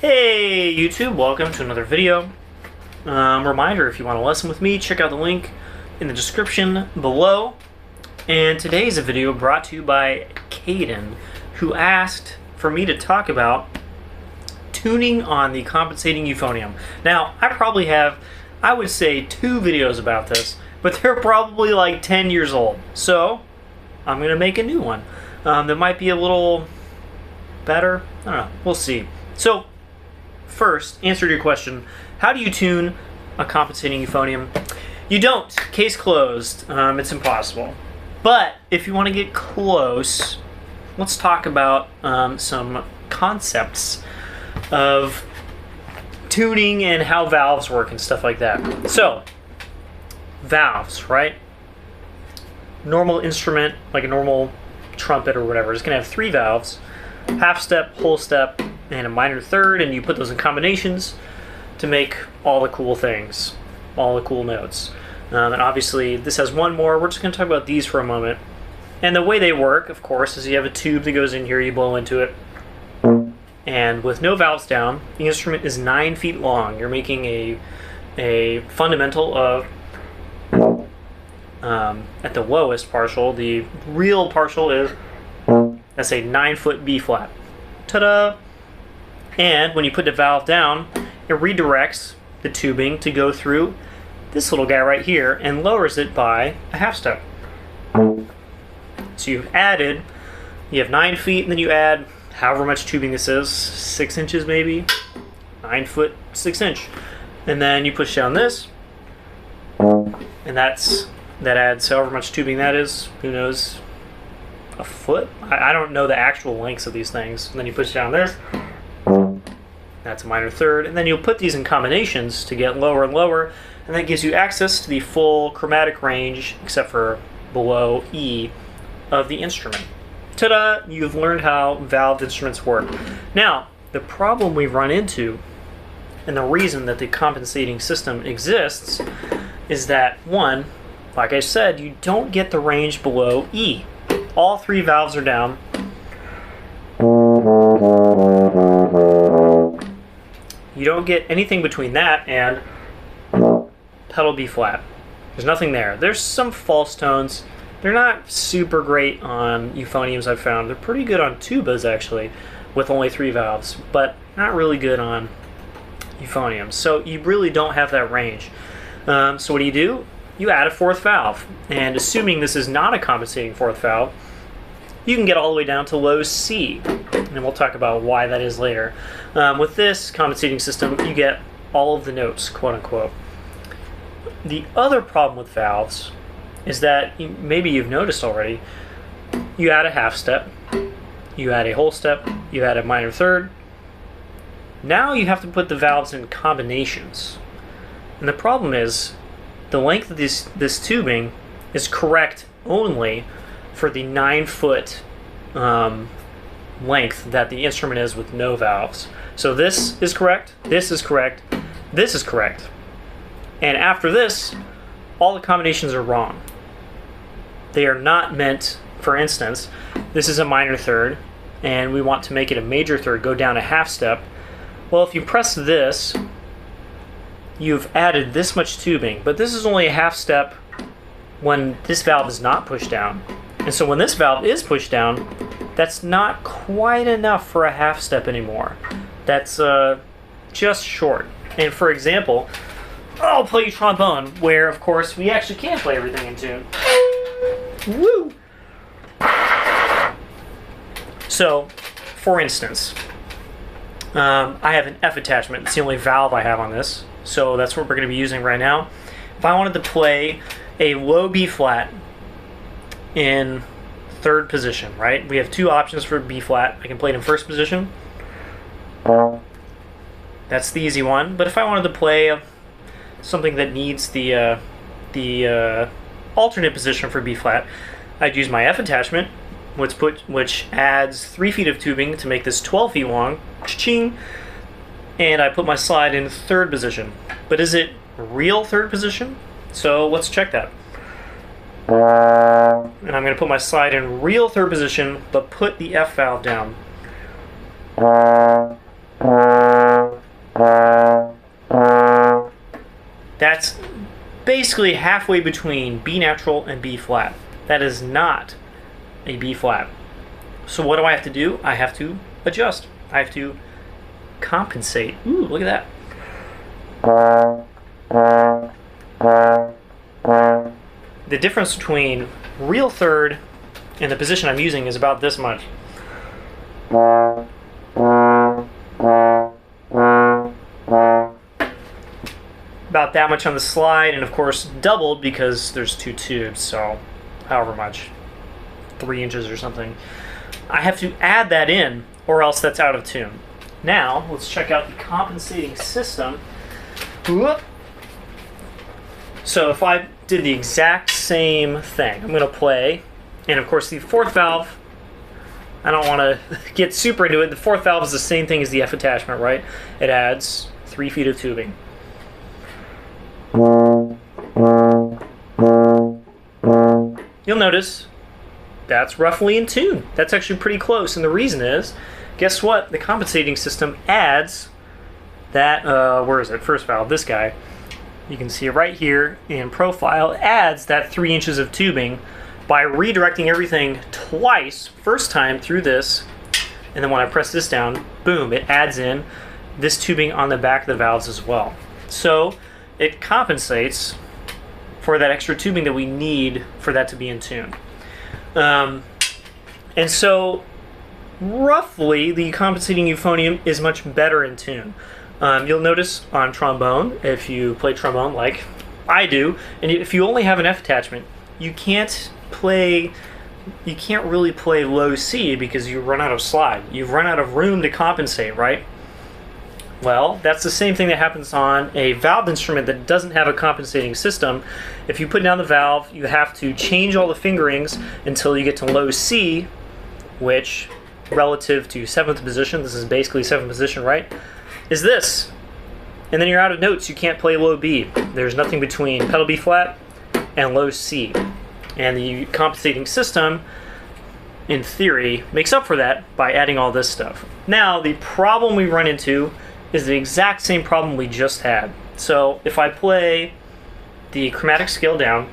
Hey YouTube, welcome to another video. Reminder, if you want to lesson with me, check out the link in the description below. And today's a video brought to you by Caden, who asked for me to talk about tuning on the compensating euphonium. Now, I probably have, I would say, 2 videos about this, but they're probably like 10 years old. So, I'm going to make a new one that might be a little better. I don't know. We'll see. So, first, answer to your question, how do you tune a compensating euphonium? You don't. Case closed. It's impossible. But if you want to get close, let's talk about some concepts of tuning and how valves work and stuff like that. So, valves, right? Normal instrument, like a normal trumpet or whatever, is going to have 3 valves: half step, whole step, and a minor third, and you put those in combinations to make all the cool things, all the cool notes. And obviously this has one more. We're just going to talk about these for a moment. And the way they work, of course, is you have a tube that goes in here, you blow into it, and with no valves down, the instrument is 9 feet long. You're making a fundamental of, at the lowest partial, the real partial is, let's say, 9-foot B flat. Ta-da! And when you put the valve down, it redirects the tubing to go through this little guy right here and lowers it by a half step. So you've added, you have 9 feet, and then you add however much tubing this is, 6 inches maybe, 9 foot, 6 inch. And then you push down this, and that adds however much tubing that is, who knows, a foot? I don't know the actual lengths of these things. And then you push down this, that's a minor third, and then you'll put these in combinations to get lower and lower, and that gives you access to the full chromatic range, except for below E, of the instrument. Ta-da! You've learned how valved instruments work. Now, the problem we run into, and the reason that the compensating system exists, is that, one, like I said, you don't get the range below E. All 3 valves are down. You don't get anything between that and pedal B flat. There's nothing there. There's some false tones. They're not super great on euphoniums, I've found. They're pretty good on tubas, actually, with only 3 valves, but not really good on euphoniums. So you really don't have that range. So what do? You add a 4th valve. And assuming this is not a compensating 4th valve, you can get all the way down to low C. And we'll talk about why that is later. With this compensating system, you get all of the notes, quote unquote. The other problem with valves is that, maybe you've noticed already, you add a half step, you add a whole step, you add a minor third. Now you have to put the valves in combinations. And the problem is, the length of this tubing is correct only for the 9-foot length that the instrument is with no valves. So this is correct, this is correct, this is correct. And after this, all the combinations are wrong. They are not meant, for instance, this is a minor third, and we want to make it a major third, go down a half step. Well, if you press this, you've added this much tubing, but this is only a half step when this valve is not pushed down. And so when this valve is pushed down, that's not quite enough for a half step anymore. That's just short. And for example, I'll play trombone, where of course we actually can play everything in tune. Woo! So, for instance, I have an F attachment. It's the only valve I have on this, so that's what we're going to be using right now. If I wanted to play a low B flat in 3rd position, right? We have 2 options for B flat. I can play it in 1st position. That's the easy one. But if I wanted to play something that needs the alternate position for B flat, I'd use my F attachment, which adds 3 feet of tubing to make this 12 feet long. Cha-ching! And I put my slide in 3rd position. But is it real 3rd position? So let's check that. And I'm going to put my slide in real third position, but put the F valve down. That's basically halfway between B natural and B flat. That is not a B flat. So what do I have to do? I have to adjust. I have to compensate. Ooh, look at that. The difference between real third and the position I'm using is about this much. About that much on the slide, and of course doubled because there's two tubes, so however much, 3 inches or something. I have to add that in, or else that's out of tune. Now, let's check out the compensating system. Whoop. So if I did the exact same thing, I'm going to play, and of course the fourth valve, I don't want to get super into it, the fourth valve is the same thing as the F attachment, right? It adds 3 feet of tubing. You'll notice that's roughly in tune. That's actually pretty close, and the reason is, guess what? The compensating system adds that, where is it? First valve, this guy. You can see it right here in profile. It adds that 3 inches of tubing by redirecting everything twice, first time through this, and then when I press this down, boom, it adds in this tubing on the back of the valves as well. So it compensates for that extra tubing that we need for that to be in tune. And so roughly the compensating euphonium is much better in tune. You'll notice on trombone, if you play trombone like I do, and if you only have an F attachment, you can't really play low C because you run out of slide. You've run out of room to compensate, right? Well, that's the same thing that happens on a valved instrument that doesn't have a compensating system. If you put down the valve, you have to change all the fingerings until you get to low C, which, relative to 7th position, this is basically 7th position, right, is this. And then you're out of notes. You can't play low B. There's nothing between pedal B flat and low C. And the compensating system, in theory, makes up for that by adding all this stuff. Now, the problem we run into is the exact same problem we just had. So if I play the chromatic scale down,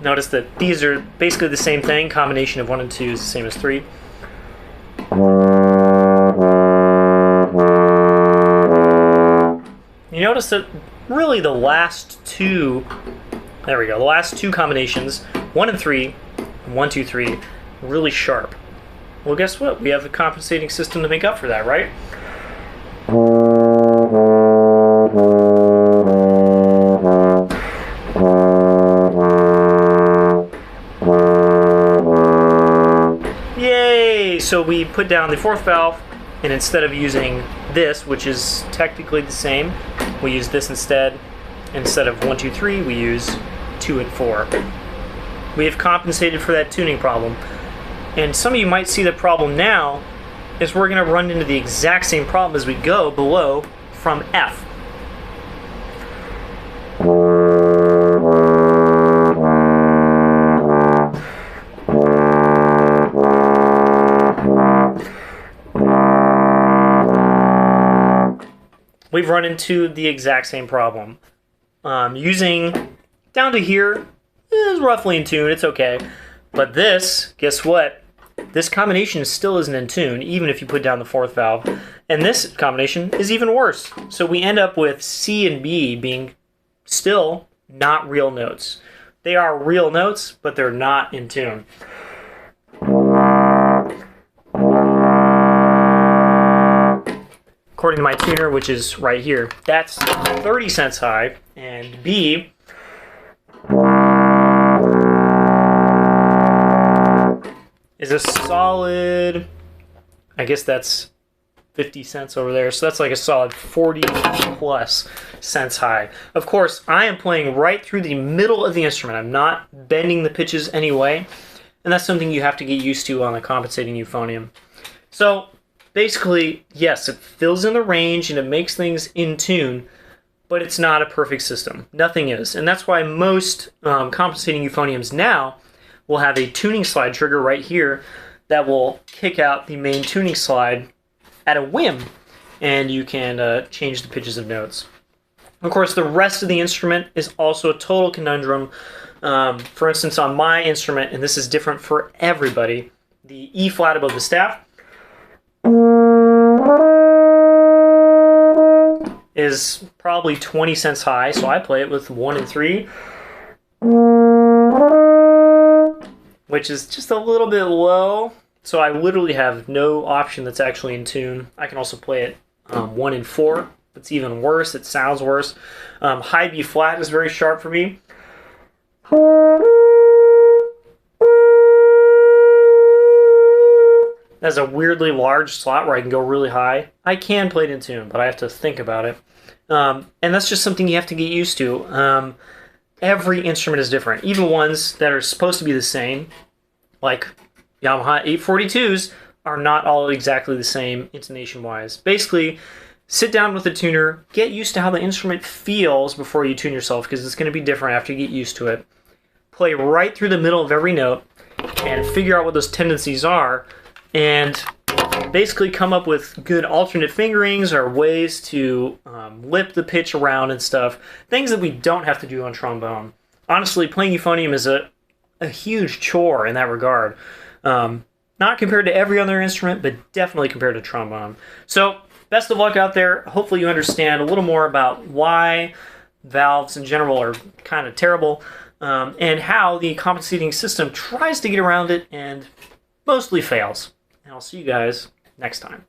notice that these are basically the same thing. Combination of 1 and 2 is the same as 3. You notice that really the last two, there we go, the last two combinations, 1 and 3, and 1, 2, 3, really sharp. Well, guess what? We have the compensating system to make up for that, right? Yay! So we put down the fourth valve, and instead of using this, which is technically the same, we use this instead. Instead of 1, 2, 3, we use 2 and 4. We have compensated for that tuning problem. And some of you might see the problem now is we're going to run into the exact same problem as we go below from F. We've run into the exact same problem. Using down to here is roughly in tune, it's okay. But this, guess what? This combination still isn't in tune, even if you put down the fourth valve. And this combination is even worse. So we end up with C and B being still not real notes. They are real notes, but they're not in tune. According to my tuner, which is right here, that's 30 cents high, and B is a solid, I guess that's 50 cents over there, so that's like a solid 40 plus cents high. Of course, I am playing right through the middle of the instrument. I'm not bending the pitches anyway, and that's something you have to get used to on the compensating euphonium. So basically, yes, it fills in the range and it makes things in tune, but it's not a perfect system. Nothing is. And that's why most compensating euphoniums now will have a tuning slide trigger right here that will kick out the main tuning slide at a whim, and you can change the pitches of notes. Of course, the rest of the instrument is also a total conundrum. For instance, on my instrument, and this is different for everybody, the E flat above the staff is probably 20 cents high, so I play it with 1 and 3, which is just a little bit low. So I literally have no option that's actually in tune. I can also play it 1 and 4. It's even worse. It sounds worse. High B flat is very sharp for me. Has a weirdly large slot where I can go really high. I can play it in tune, but I have to think about it. And that's just something you have to get used to. Every instrument is different. Even ones that are supposed to be the same, like Yamaha 842s, are not all exactly the same intonation-wise. Basically, sit down with the tuner, get used to how the instrument feels before you tune yourself, because it's going to be different after you get used to it. Play right through the middle of every note and figure out what those tendencies are, and basically come up with good alternate fingerings or ways to lip the pitch around and stuff. Things that we don't have to do on trombone. Honestly, playing euphonium is a huge chore in that regard. Not compared to every other instrument, but definitely compared to trombone. So, best of luck out there. Hopefully you understand a little more about why valves in general are kind of terrible, and how the compensating system tries to get around it and mostly fails. And I'll see you guys next time.